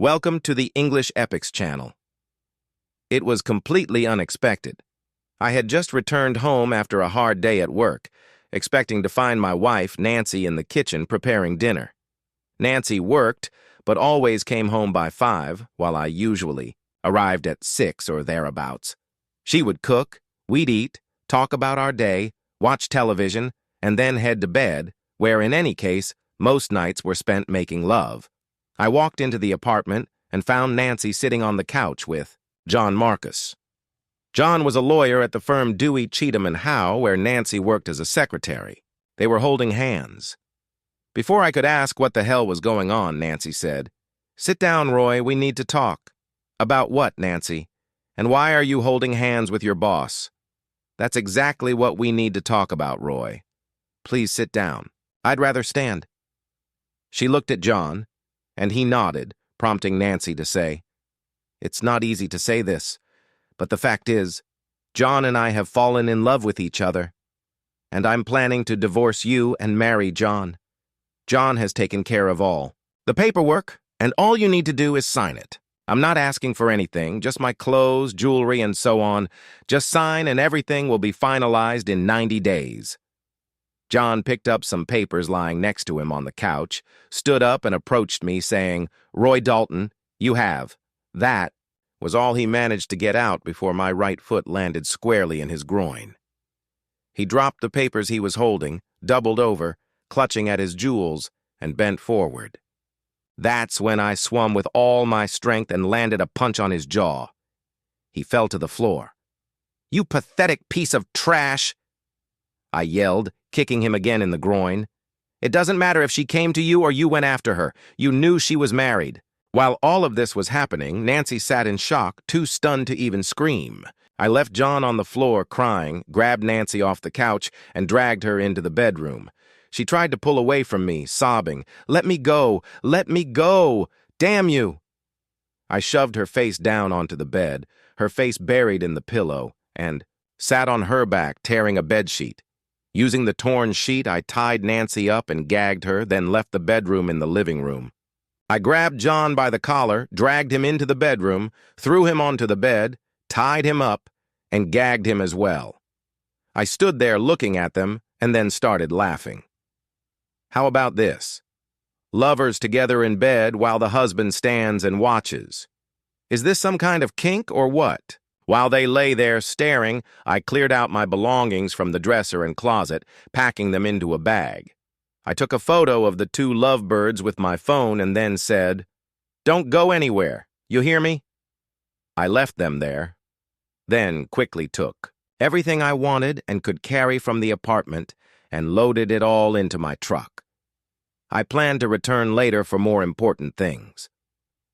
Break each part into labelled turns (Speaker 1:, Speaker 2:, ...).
Speaker 1: Welcome to the English Epics channel. It was completely unexpected. I had just returned home after a hard day at work, expecting to find my wife, Nancy, in the kitchen preparing dinner. Nancy worked, but always came home by 5, while I usually arrived at 6 or thereabouts. She would cook, we'd eat, talk about our day, watch television, and then head to bed, where in any case, most nights were spent making love. I walked into the apartment and found Nancy sitting on the couch with John Marcus. John was a lawyer at the firm Dewey, Cheatham & Howe, where Nancy worked as a secretary. They were holding hands. Before I could ask what the hell was going on, Nancy said, "Sit down, Roy, we need to talk." "About what, Nancy? And why are you holding hands with your boss?" "That's exactly what we need to talk about, Roy. Please sit down." "I'd rather stand." She looked at John, and he nodded, prompting Nancy to say, "It's not easy to say this, but the fact is, John and I have fallen in love with each other, and I'm planning to divorce you and marry John. John has taken care of all the paperwork, and all you need to do is sign it. I'm not asking for anything, just my clothes, jewelry, and so on. Just sign and everything will be finalized in 90 days. John picked up some papers lying next to him on the couch, stood up and approached me, saying, "Roy Dalton, you have." That was all he managed to get out before my right foot landed squarely in his groin. He dropped the papers he was holding, doubled over, clutching at his jewels, and bent forward. That's when I swung with all my strength and landed a punch on his jaw. He fell to the floor. "You pathetic piece of trash!" I yelled, kicking him again in the groin. "It doesn't matter if she came to you or you went after her. You knew she was married." While all of this was happening, Nancy sat in shock, too stunned to even scream. I left John on the floor crying, grabbed Nancy off the couch, and dragged her into the bedroom. She tried to pull away from me, sobbing, "Let me go! Let me go! Damn you!" I shoved her face down onto the bed, her face buried in the pillow, and sat on her back, tearing a bedsheet. Using the torn sheet, I tied Nancy up and gagged her, then left the bedroom in the living room. I grabbed John by the collar, dragged him into the bedroom, threw him onto the bed, tied him up, and gagged him as well. I stood there looking at them and then started laughing. How about this? Lovers together in bed while the husband stands and watches. Is this some kind of kink or what? While they lay there staring, I cleared out my belongings from the dresser and closet, packing them into a bag. I took a photo of the two lovebirds with my phone and then said, "Don't go anywhere, you hear me?" I left them there, then quickly took everything I wanted and could carry from the apartment and loaded it all into my truck. I planned to return later for more important things.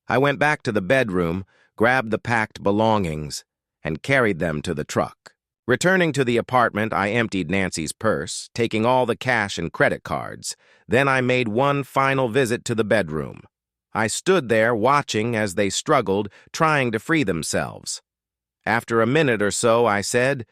Speaker 1: I went back to the bedroom, grabbed the packed belongings, and carried them to the truck. Returning to the apartment, I emptied Nancy's purse, taking all the cash and credit cards. Then I made one final visit to the bedroom. I stood there watching as they struggled, trying to free themselves. After a minute or so, I said,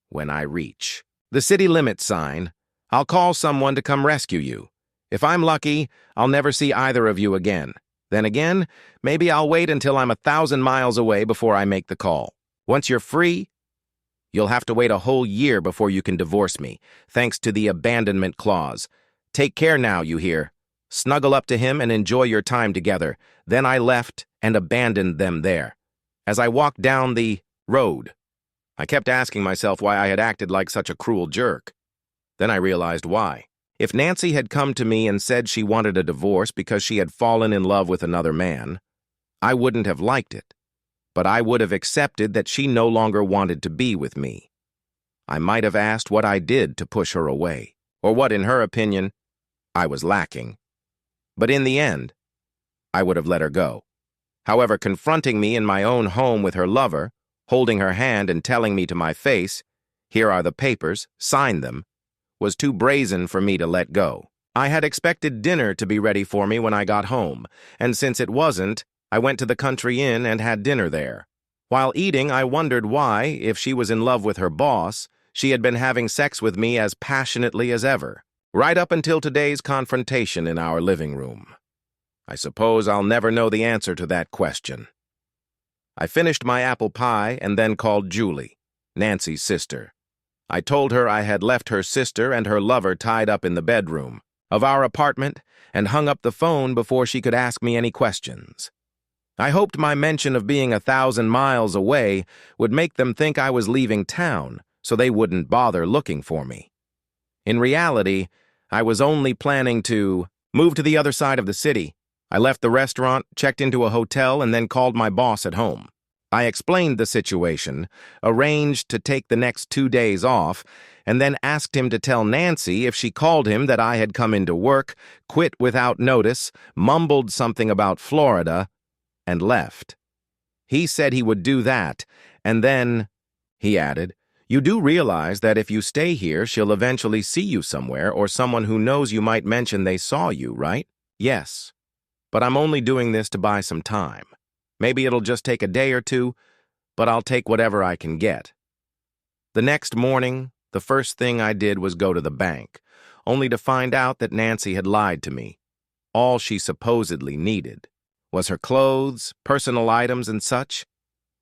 Speaker 1: "When I reach the city limits sign, I'll call someone to come rescue you. If I'm lucky, I'll never see either of you again. Then again, maybe I'll wait until I'm 1,000 miles away before I make the call. Once you're free, you'll have to wait a whole year before you can divorce me, thanks to the abandonment clause. Take care now, you hear? Snuggle up to him and enjoy your time together." Then I left and abandoned them there. As I walked down the road, I kept asking myself why I had acted like such a cruel jerk. Then I realized why. If Nancy had come to me and said she wanted a divorce because she had fallen in love with another man, I wouldn't have liked it. But I would have accepted that she no longer wanted to be with me. I might have asked what I did to push her away, or what, in her opinion, I was lacking. But in the end, I would have let her go. However, confronting me in my own home with her lover, holding her hand and telling me to my face, "Here are the papers, sign them," was too brazen for me to let go. I had expected dinner to be ready for me when I got home, and since it wasn't, I went to the country inn and had dinner there. While eating, I wondered why, if she was in love with her boss, she had been having sex with me as passionately as ever, right up until today's confrontation in our living room. I suppose I'll never know the answer to that question. I finished my apple pie and then called Julie, Nancy's sister. I told her I had left her sister and her lover tied up in the bedroom of our apartment and hung up the phone before she could ask me any questions. I hoped my mention of being 1,000 miles away would make them think I was leaving town, so they wouldn't bother looking for me. In reality, I was only planning to move to the other side of the city. I left the restaurant, checked into a hotel, and then called my boss at home. I explained the situation, arranged to take the next 2 days off, and then asked him to tell Nancy if she called him that I had come into work, quit without notice, mumbled something about Florida, and left. He said he would do that, and then, he added, "You do realize that if you stay here, she'll eventually see you somewhere, or someone who knows you might mention they saw you, right?" "Yes. But I'm only doing this to buy some time. Maybe it'll just take a day or two, but I'll take whatever I can get." The next morning, the first thing I did was go to the bank, only to find out that Nancy had lied to me. All she supposedly needed was her clothes, personal items, and such.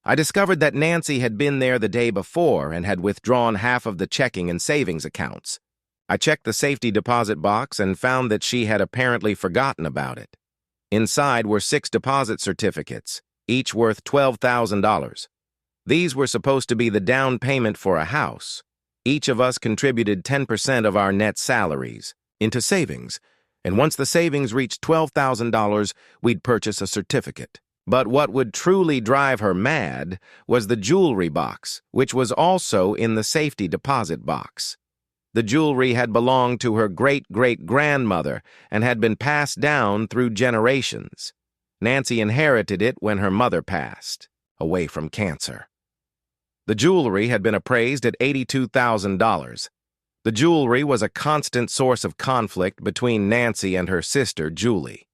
Speaker 1: I discovered that Nancy had been there the day before and had withdrawn half of the checking and savings accounts. I checked the safety deposit box and found that she had apparently forgotten about it. Inside were 6 deposit certificates, each worth $12,000. These were supposed to be the down payment for a house. Each of us contributed 10% of our net salaries into savings, and once the savings reached $12,000, we'd purchase a certificate. But what would truly drive her mad was the jewelry box, which was also in the safety deposit box. The jewelry had belonged to her great-great-grandmother and had been passed down through generations. Nancy inherited it when her mother passed, away from cancer. The jewelry had been appraised at $82,000. The jewelry was a constant source of conflict between Nancy and her sister, Julie.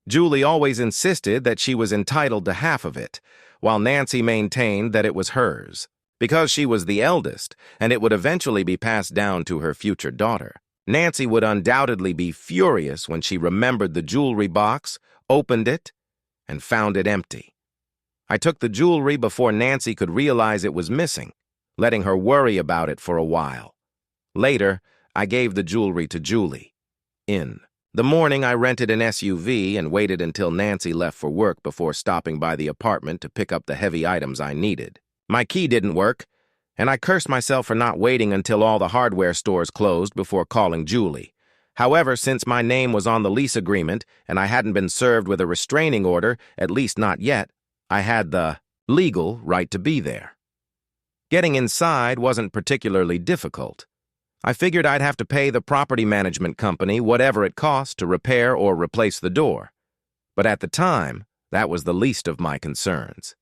Speaker 1: Julie always insisted that she was entitled to half of it, while Nancy maintained that it was hers, because she was the eldest, and it would eventually be passed down to her future daughter. Nancy would undoubtedly be furious when she remembered the jewelry box, opened it, and found it empty. I took the jewelry before Nancy could realize it was missing, letting her worry about it for a while. Later, I gave the jewelry to Julie. In the morning, I rented an SUV and waited until Nancy left for work before stopping by the apartment to pick up the heavy items I needed. My key didn't work, and I cursed myself for not waiting until all the hardware stores closed before calling Julie. However, since my name was on the lease agreement and I hadn't been served with a restraining order, at least not yet, I had the legal right to be there. Getting inside wasn't particularly difficult. I figured I'd have to pay the property management company whatever it cost to repair or replace the door. But at the time, that was the least of my concerns.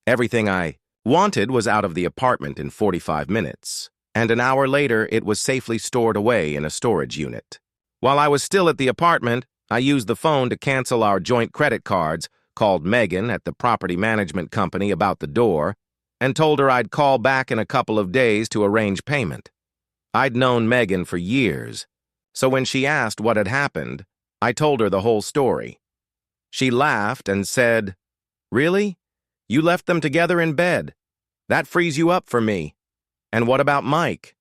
Speaker 1: Everything I wanted was out of the apartment in 45 minutes, and an hour later it was safely stored away in a storage unit. While I was still at the apartment, I used the phone to cancel our joint credit cards, called Megan at the property management company about the door, and told her I'd call back in a couple of days to arrange payment. I'd known Megan for years, so when she asked what had happened, I told her the whole story. She laughed and said, "Really? You left them together in bed. That frees you up for me. And what about Mike?"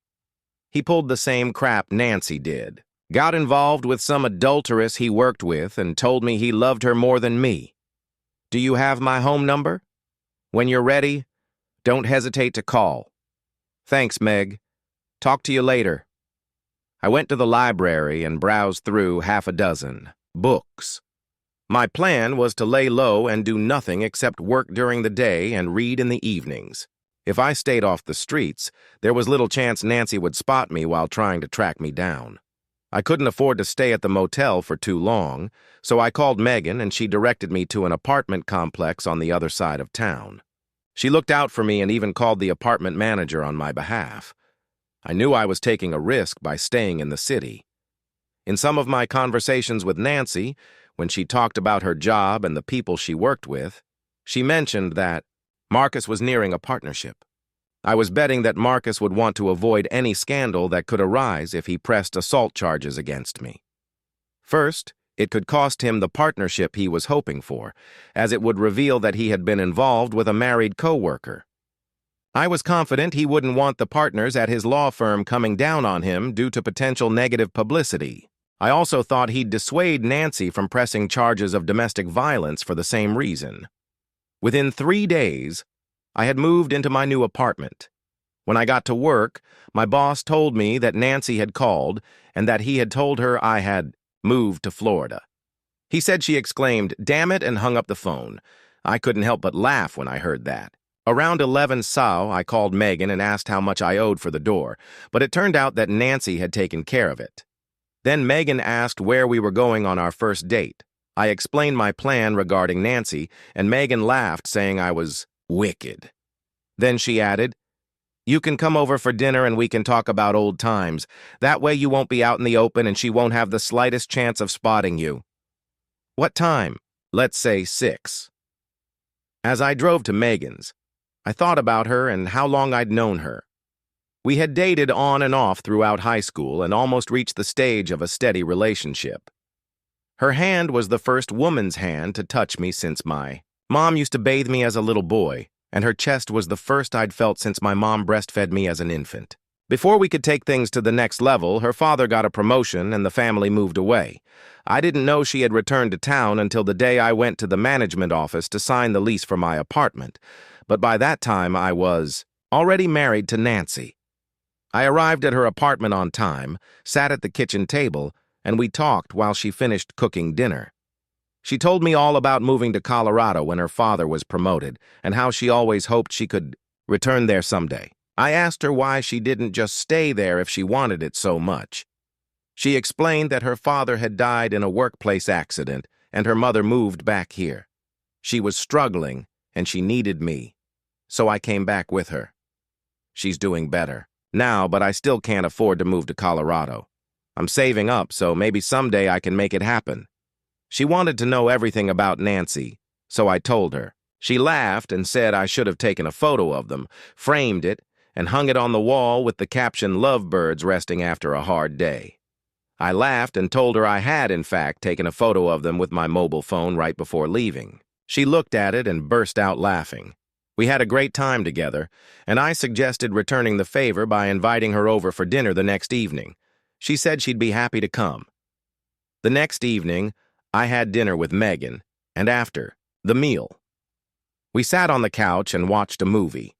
Speaker 1: He pulled the same crap Nancy did. Got involved with some adulteress he worked with and told me he loved her more than me. Do you have my home number? When you're ready, don't hesitate to call. Thanks, Meg. Talk to you later. I went to the library and browsed through 6 books. My plan was to lay low and do nothing except work during the day and read in the evenings. If I stayed off the streets, there was little chance Nancy would spot me while trying to track me down. I couldn't afford to stay at the motel for too long, so I called Megan and she directed me to an apartment complex on the other side of town. She looked out for me and even called the apartment manager on my behalf. I knew I was taking a risk by staying in the city. In some of my conversations with Nancy, when she talked about her job and the people she worked with, she mentioned that Marcus was nearing a partnership. I was betting that Marcus would want to avoid any scandal that could arise if he pressed assault charges against me. First, It could cost him the partnership he was hoping for, as it would reveal that he had been involved with a married coworker. I was confident he wouldn't want the partners at his law firm coming down on him due to potential negative publicity. I also thought he'd dissuade Nancy from pressing charges of domestic violence for the same reason. Within 3 days, I had moved into my new apartment. When I got to work, my boss told me that Nancy had called and that he had told her I had moved to Florida. He said she exclaimed, "Damn it," and hung up the phone. I couldn't help but laugh when I heard that. Around 11 SAO, I called Megan and asked how much I owed for the door, but it turned out that Nancy had taken care of it. Then Megan asked where we were going on our first date. I explained my plan regarding Nancy, and Megan laughed, saying I was wicked. Then she added, "You can come over for dinner and we can talk about old times. That way you won't be out in the open and she won't have the slightest chance of spotting you." "What time?" "Let's say 6. As I drove to Megan's, I thought about her and how long I'd known her. We had dated on and off throughout high school and almost reached the stage of a steady relationship. Her hand was the first woman's hand to touch me since my mom used to bathe me as a little boy, and her chest was the first I'd felt since my mom breastfed me as an infant. Before we could take things to the next level, her father got a promotion and the family moved away. I didn't know she had returned to town until the day I went to the management office to sign the lease for my apartment, but by that time I was already married to Nancy. I arrived at her apartment on time, sat at the kitchen table, and we talked while she finished cooking dinner. She told me all about moving to Colorado when her father was promoted and how she always hoped she could return there someday. I asked her why she didn't just stay there if she wanted it so much. She explained that her father had died in a workplace accident and her mother moved back here. She was struggling and she needed me, so I came back with her. She's doing better now, but I still can't afford to move to Colorado. I'm saving up, so maybe someday I can make it happen. She wanted to know everything about Nancy, so I told her. She laughed and said I should have taken a photo of them, framed it, and hung it on the wall with the caption "Lovebirds resting after a hard day." I laughed and told her I had, in fact, taken a photo of them with my mobile phone right before leaving. She looked at it and burst out laughing. We had a great time together, and I suggested returning the favor by inviting her over for dinner the next evening. She said she'd be happy to come. The next evening, I had dinner with Megan, and after, the meal. We sat on the couch and watched a movie.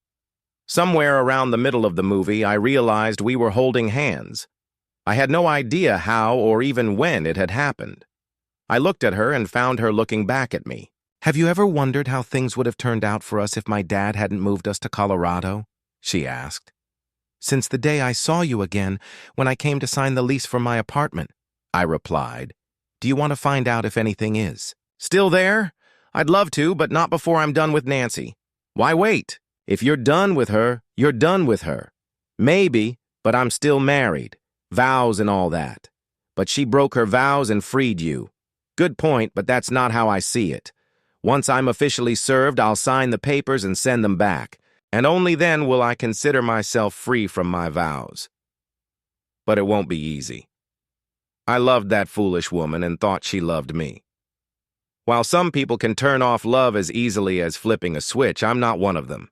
Speaker 1: Somewhere around the middle of the movie, I realized we were holding hands. I had no idea how or even when it had happened. I looked at her and found her looking back at me. "Have you ever wondered how things would have turned out for us if my dad hadn't moved us to Colorado?" she asked. "Since the day I saw you again, when I came to sign the lease for my apartment," I replied. "Do you want to find out if anything is?" "Still there? I'd love to, but not before I'm done with Nancy." "Why wait? If you're done with her, you're done with her." "Maybe, but I'm still married. Vows and all that. But she broke her vows and freed you." "Good point, but that's not how I see it. Once I'm officially served, I'll sign the papers and send them back, and only then will I consider myself free from my vows. But it won't be easy. I loved that foolish woman and thought she loved me. While some people can turn off love as easily as flipping a switch, I'm not one of them.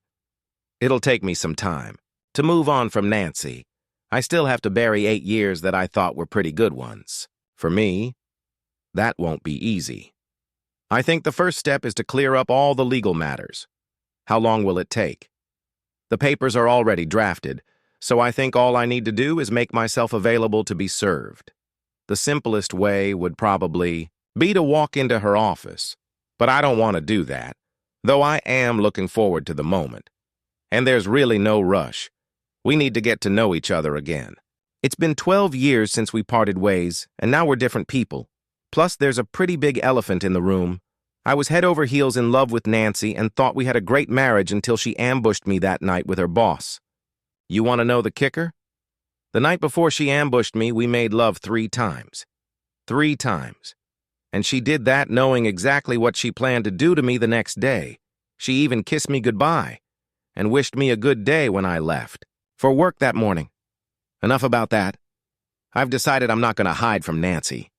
Speaker 1: It'll take me some time to move on from Nancy. I still have to bury 8 years that I thought were pretty good ones. For me, that won't be easy. I think the first step is to clear up all the legal matters. How long will it take? The papers are already drafted, so I think all I need to do is make myself available to be served. The simplest way would probably be to walk into her office, but I don't want to do that, though I am looking forward to the moment. And there's really no rush. We need to get to know each other again. It's been 12 years since we parted ways, and now we're different people. Plus, there's a pretty big elephant in the room. I was head over heels in love with Nancy and thought we had a great marriage until she ambushed me that night with her boss. You want to know the kicker? The night before she ambushed me, we made love 3 times. 3 times. And she did that knowing exactly what she planned to do to me the next day. She even kissed me goodbye and wished me a good day when I left for work that morning. Enough about that. I've decided I'm not going to hide from Nancy.